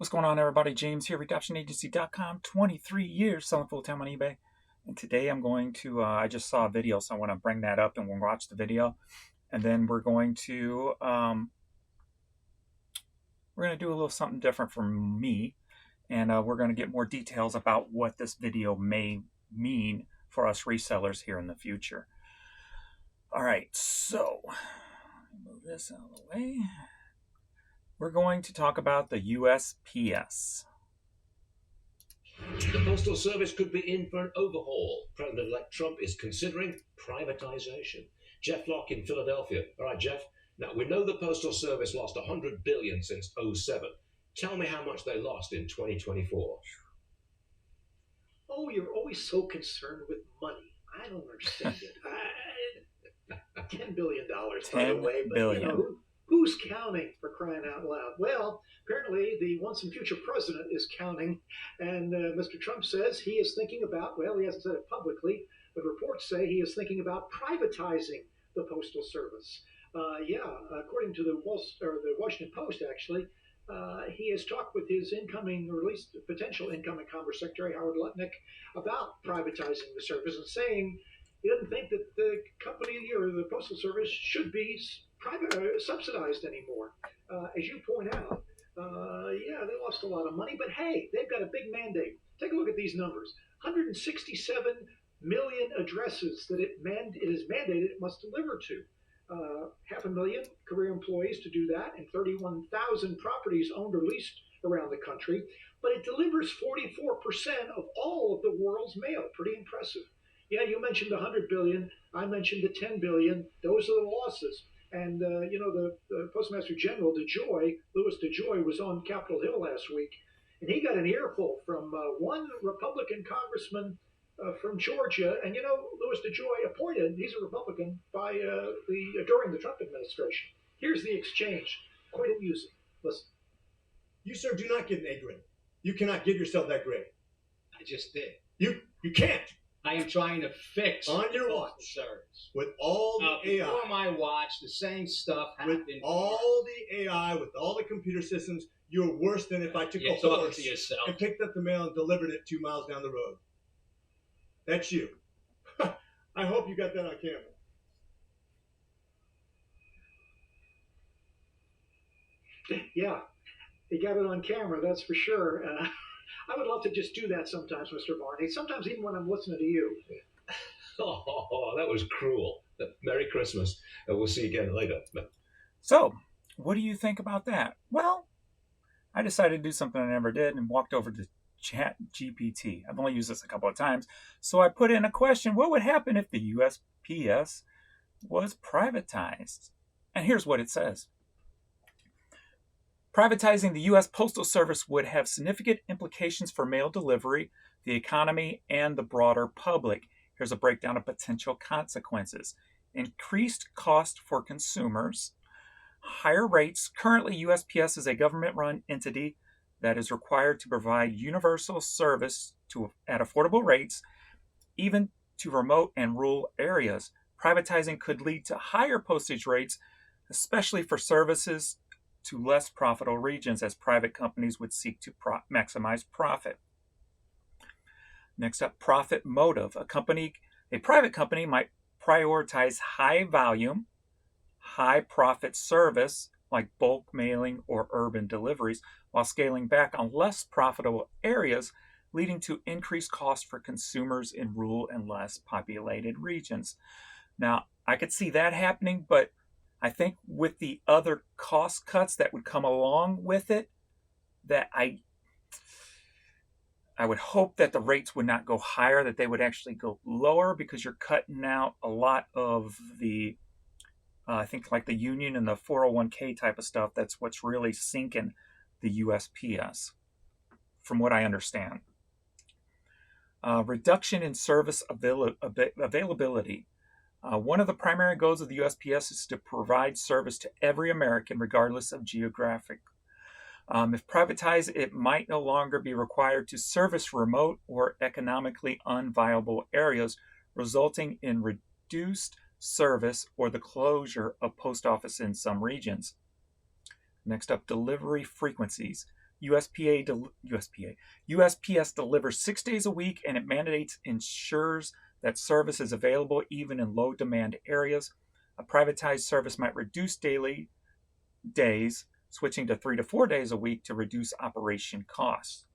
What's going on, everybody? James here, RedoptionAgency.com, 23 years selling full-time on eBay. And today I'm going to, I just saw a video, so I want to bring that up and we'll watch the video. And then we're going to do a little something different from me. And we're going to get more details about what this video may mean for us resellers here in the future. All right, so move this out of the way. We're going to talk about the USPS. The Postal Service could be in for an overhaul. President-elect Trump is considering privatization. Jeff Locke in Philadelphia. All right, Jeff. Now, we know the Postal Service lost $100 billion since '07. Tell me how much they lost in 2024. Oh, you're always so concerned with money. I don't understand it. $10 billion, by the way. But, billion. You know, who's counting, for crying out loud? Well, apparently the once and future president is counting, and Mr. Trump says he is thinking about, well, he hasn't said it publicly, but reports say he is thinking about privatizing the Postal Service. According to the Washington Post, actually, he has talked with his incoming, or at least potential incoming Commerce Secretary, Howard Lutnick, about privatizing the service and saying he doesn't think that the company or the Postal Service should be subsidized anymore. As you point out, they lost a lot of money, but hey, they've got a big mandate. Take a look at these numbers. 167 million addresses that it is mandated it must deliver to. 500,000 career employees to do that, and 31,000 properties owned or leased around the country. But it delivers 44% of all of the world's mail. Pretty impressive. Yeah, you mentioned the 100 billion. I mentioned the 10 billion. Those are the losses. And, the Postmaster General, Louis DeJoy, was on Capitol Hill last week, and he got an earful from one Republican congressman from Georgia. And, Louis DeJoy appointed, he's a Republican, by during the Trump administration. Here's the exchange. Quite amusing. Listen. You, sir, do not get an A grade. You cannot give yourself that grade. I just did. You can't. I am trying to fix on your the watch service. With all the AI. Before my watch, the same stuff happened. With all the AI, with all the computer systems, you're worse than if I took a horse and picked up the mail and delivered it 2 miles down the road. That's you. I hope you got that on camera. Yeah, he got it on camera, that's for sure. I would love to just do that sometimes, Mr. Barney. Sometimes even when I'm listening to you. Oh, that was cruel. Merry Christmas. We'll see you again later. So, what do you think about that? Well, I decided to do something I never did and walked over to ChatGPT. I've only used this a couple of times. So I put in a question: what would happen if the USPS was privatized? And here's what it says. Privatizing the U.S. Postal Service would have significant implications for mail delivery, the economy, and the broader public. Here's a breakdown of potential consequences. Increased cost for consumers, higher rates. Currently, USPS is a government-run entity that is required to provide universal service at affordable rates, even to remote and rural areas. Privatizing could lead to higher postage rates, especially for services to less profitable regions, as private companies would seek to maximize profit. Next up, profit motive. A private company might prioritize high volume, high profit service like bulk mailing or urban deliveries, while scaling back on less profitable areas, leading to increased costs for consumers in rural and less populated regions. Now, I could see that happening, but I think with the other cost cuts that would come along with it, that I would hope that the rates would not go higher, that they would actually go lower, because you're cutting out a lot of the, I think like the union and the 401k type of stuff. That's what's really sinking the USPS, from what I understand. Reduction in service availability. One of the primary goals of the USPS is to provide service to every American, regardless of geographic. If privatized, it might no longer be required to service remote or economically unviable areas, resulting in reduced service or the closure of post office in some regions. Next up, delivery frequencies. USPS delivers 6 days a week, and it ensures that service is available even in low demand areas. A privatized service might reduce daily days, switching to 3 to 4 days a week to reduce operation costs.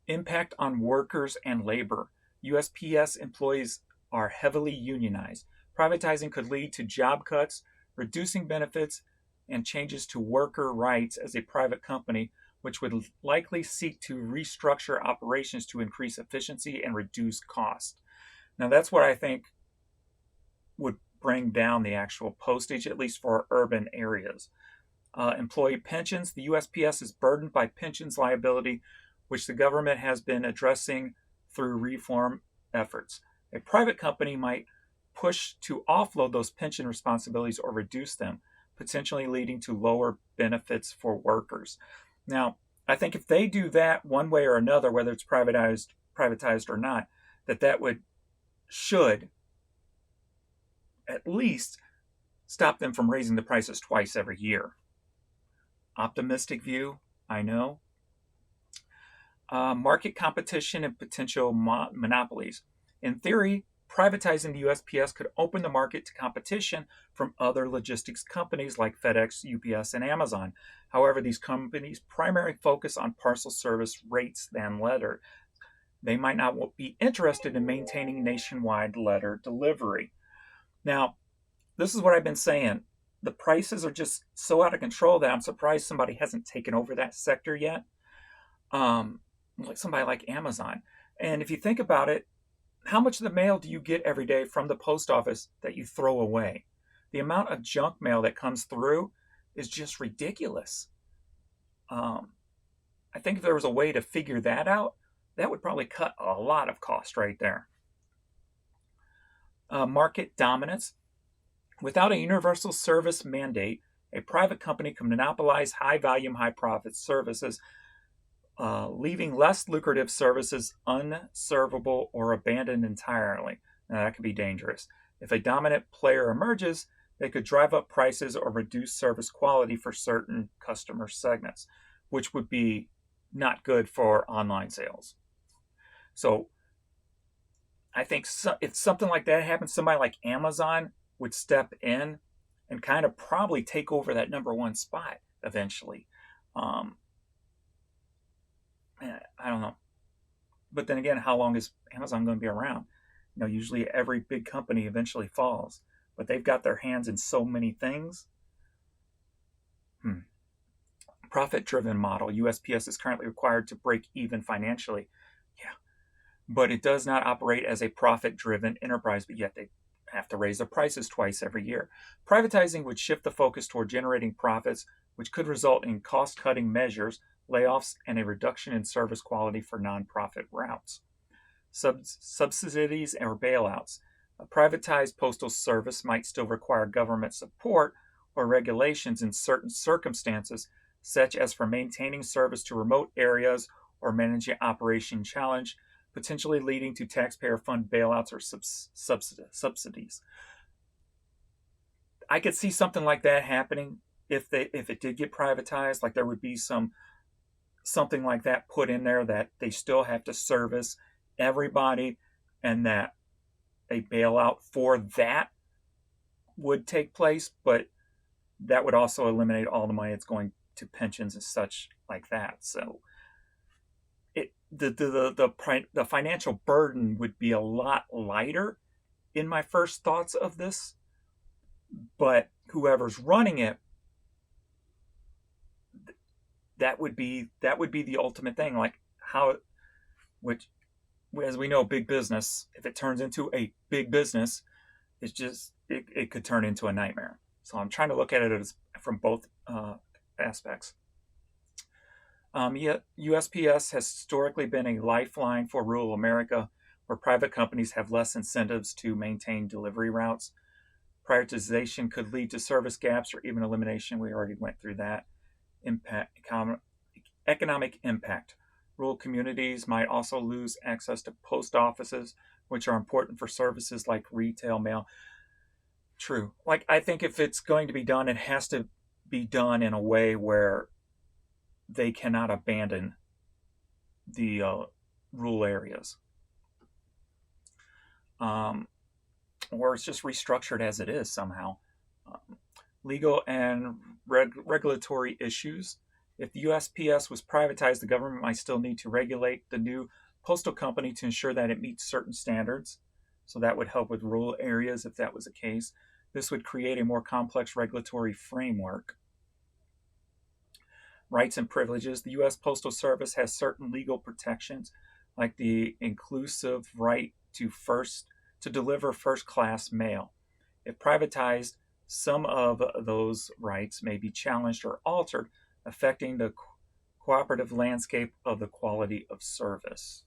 Impact on workers and labor. USPS employees are heavily unionized. Privatizing could lead to job cuts, reducing benefits, and changes to worker rights as a private company, which would likely seek to restructure operations to increase efficiency and reduce cost. Now, that's what I think would bring down the actual postage, at least for urban areas. Employee pensions. The USPS is burdened by pensions liability, which the government has been addressing through reform efforts. A private company might push to offload those pension responsibilities or reduce them, potentially leading to lower benefits for workers. Now, I think if they do that one way or another, whether it's privatized or not, that should at least stop them from raising the prices twice every year. Optimistic view, I know. Market competition and potential monopolies. In theory, privatizing the USPS could open the market to competition from other logistics companies like FedEx, UPS, and Amazon. However, these companies primarily focus on parcel service rates than letter. They might not be interested in maintaining nationwide letter delivery. Now, this is what I've been saying. The prices are just so out of control that I'm surprised somebody hasn't taken over that sector yet. Like somebody like Amazon. And if you think about it, how much of the mail do you get every day from the post office that you throw away? The amount of junk mail that comes through is just ridiculous. I think if there was a way to figure that out, that would probably cut a lot of cost right there. Market dominance. Without a universal service mandate, a private company can monopolize high volume, high profit services, leaving less lucrative services unservable or abandoned entirely. Now, that could be dangerous. If a dominant player emerges, they could drive up prices or reduce service quality for certain customer segments, which would be not good for online sales. So I think if something like that happens, somebody like Amazon would step in and kind of probably take over that number one spot eventually. I don't know. But then again, how long is Amazon going to be around? Usually every big company eventually falls, but they've got their hands in so many things. Profit-driven model. USPS is currently required to break even financially. Yeah, but it does not operate as a profit-driven enterprise, but yet they have to raise their prices twice every year. Privatizing would shift the focus toward generating profits, which could result in cost-cutting measures, layoffs, and a reduction in service quality for nonprofit routes. Subsidies or bailouts. A privatized postal service might still require government support or regulations in certain circumstances, such as for maintaining service to remote areas or managing Operation Challenge, potentially leading to taxpayer fund bailouts or subsidies. I could see something like that happening if it did get privatized. Like there would be something like that put in there that they still have to service everybody, and that a bailout for that would take place, but that would also eliminate all the money that's going to pensions and such like that. So the financial burden would be a lot lighter in my first thoughts of this, but whoever's running it, that would be the ultimate thing. Like which as we know, big business, if it turns into a big business, it could turn into a nightmare. So I'm trying to look at it as from both aspects. USPS has historically been a lifeline for rural America, where private companies have less incentives to maintain delivery routes. Privatization could lead to service gaps or even elimination. We already went through that. Economic impact. Rural communities might also lose access to post offices, which are important for services like retail mail. True. Like, I think if it's going to be done, it has to be done in a way where they cannot abandon the rural areas. Or it's just restructured as it is somehow. Legal and regulatory issues. If the USPS was privatized, the government might still need to regulate the new postal company to ensure that it meets certain standards. So that would help with rural areas if that was the case. This would create a more complex regulatory framework. Rights and privileges. The U.S. Postal Service has certain legal protections, like the inclusive right to deliver first-class mail. If privatized, some of those rights may be challenged or altered, affecting the cooperative landscape of the quality of service.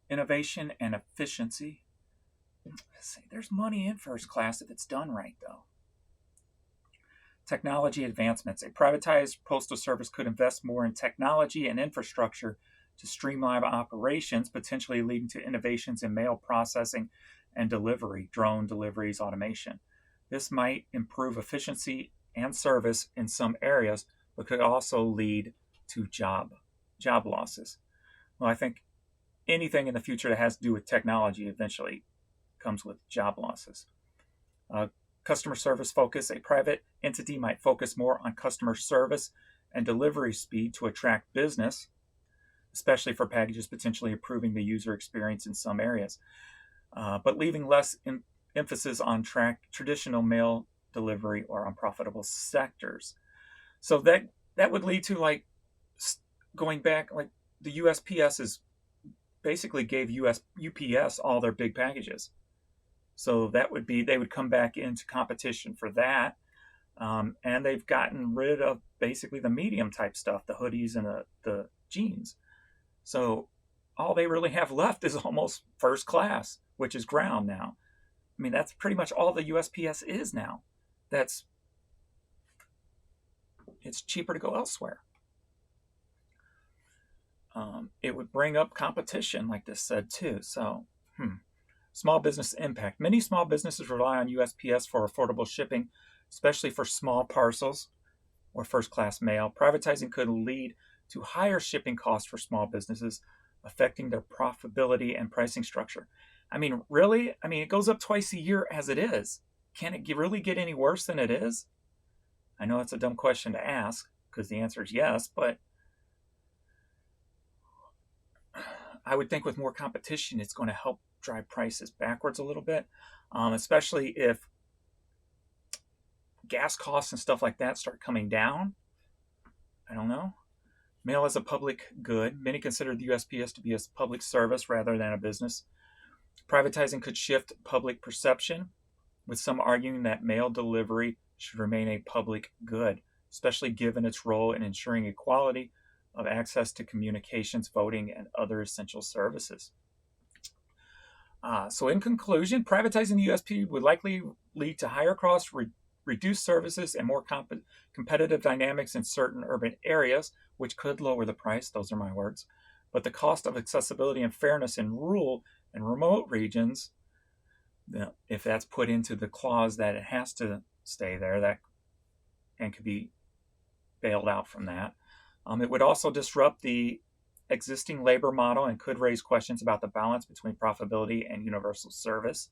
Innovation and efficiency. There's money in first class if it's done right, though. Technology advancements. A privatized postal service could invest more in technology and infrastructure to streamline operations, potentially leading to innovations in mail processing and delivery, drone deliveries, automation. This might improve efficiency and service in some areas, but could also lead to job losses. Well, I think anything in the future that has to do with technology eventually comes with job losses. Customer service focus. A private entity might focus more on customer service and delivery speed to attract business, especially for packages, potentially improving the user experience in some areas, but leaving less emphasis on traditional mail delivery or unprofitable sectors. So that would lead to, like, going back, like the USPS is basically gave UPS all their big packages. So that would be, they would come back into competition for that. And they've gotten rid of basically the medium type stuff, the hoodies and the jeans. So all they really have left is almost first class, which is ground now. I mean, that's pretty much all the USPS is now. It's cheaper to go elsewhere. It would bring up competition, like this said too. So, small business impact. Many small businesses rely on USPS for affordable shipping, especially for small parcels or first-class mail. Privatizing could lead to higher shipping costs for small businesses, affecting their profitability and pricing structure. I mean, really? I mean, it goes up twice a year as it is. Can it really get any worse than it is? I know it's a dumb question to ask because the answer is yes, but I would think with more competition, it's going to help drive prices backwards a little bit, especially if gas costs and stuff like that start coming down. I don't know. Mail is a public good. Many consider the USPS to be a public service rather than a business. Privatizing could shift public perception, with some arguing that mail delivery should remain a public good, especially given its role in ensuring equality of access to communications, voting, and other essential services. So in conclusion, privatizing the USP would likely lead to higher costs, reduced services, and more competitive dynamics in certain urban areas, which could lower the price. Those are my words. But the cost of accessibility and fairness in rural and remote regions, if that's put into the clause that it has to stay there, and could be bailed out from that. It would also disrupt the existing labor model and could raise questions about the balance between profitability and universal service.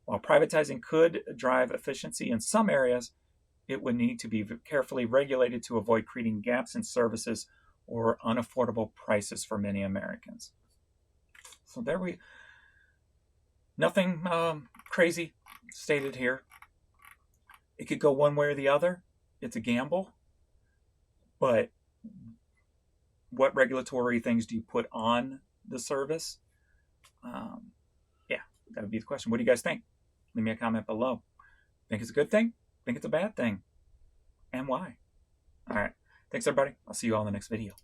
While privatizing could drive efficiency in some areas, it would need to be carefully regulated to avoid creating gaps in services or unaffordable prices for many Americans. So nothing crazy stated here. It could go one way or the other. It's a gamble. But what regulatory things do you put on the service? That would be the question. What do you guys think? Leave me a comment below. Think it's a good thing? Think it's a bad thing? And why? All right. Thanks, everybody. I'll see you all in the next video.